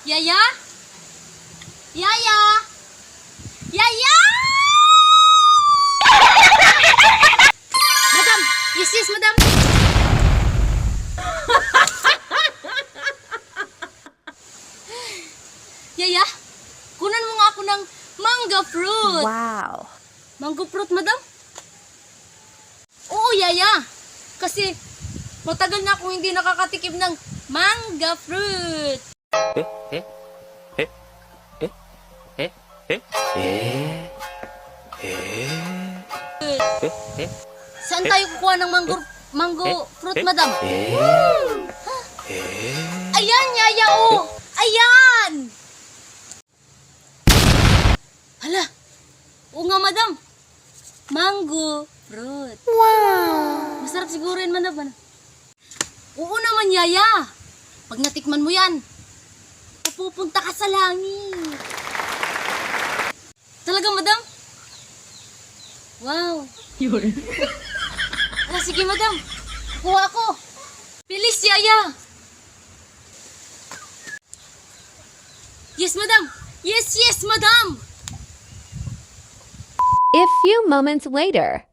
Yaya? Yaya? Yaya! Madam! Yes, yes, madam! Yaya, kunan mo nga ako ng manga fruit. Wow. Mango fruit, madam? Oo, Yaya. Kasi matagal na akong hindi nakakatikim ng manga fruit. Saan tayo kukuha ng mango fruit, madam? Ayan, Yaya, oh! Ayan! Hala! Oo nga, madam. Mango fruit. Wow. Masarap siguro yun, madam. Oo naman, Yaya. Pag natikman mo yan, pupunta ka sa langit. Talaga, madam? Wow. Yun. Hala, sige, madam. Kuha ako. Bilis, Yaya. Yes, madam. Yes, yes, madam. A few moments later.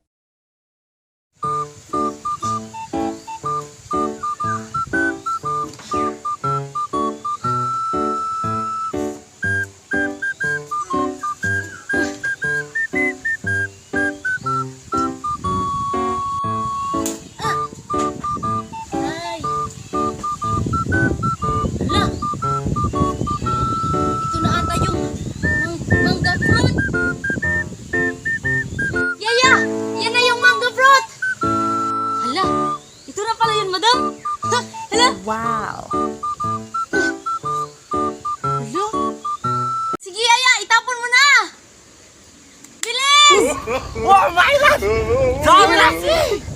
Ay. Hala. Ito na ata yung manga fruit. Yaya! Yan na yung manga fruit! Hala. Ito na pala yun, madam. Ha, hala. Wow. Hala. Sige, Yaya. Itapon mo na. Bilis! Oh my God! Dami na!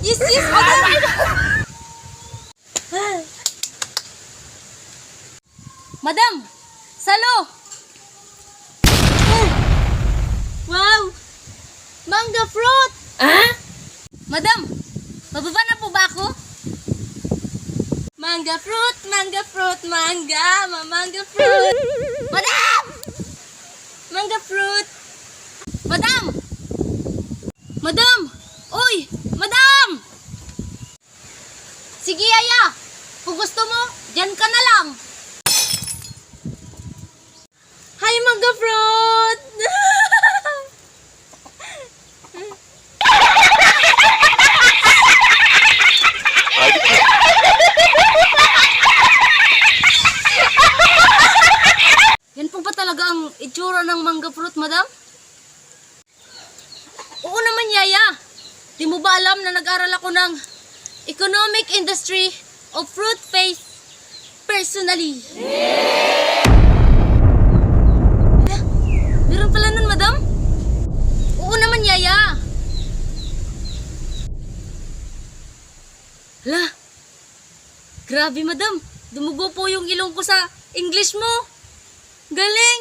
Yes, yes, madam. Madam! Salo! Wow! Manga fruit! Madam! Bababa na po ba ako? Manga fruit! Manga fruit! Manga fruit! Madam! Manga fruit! Madam! Madam! Uy! Madam! Sige, Yaya! Kung gusto mo, dyan ka na lang! Hi, manga fruit! Yan po ba talaga ang itsura ng manga fruit, madam? Oo naman, Yaya. Di mo ba alam na nag-aral ako ng Economic Industry of Fruit Paste personally? Hala, meron pala nun, madam? Oo naman, Yaya. Hala, grabe, madam. Dumugo po yung ilong ko sa English mo. Galing!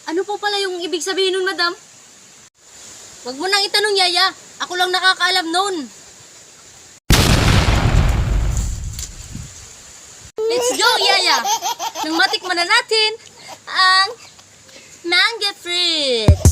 Ano po pala yung ibig sabihin nun, madam? Huwag mo nang itanong, Yaya. Ako lang nakakaalam nun. Let's go, Yaya! Nang matikman na natin ang manga fruit.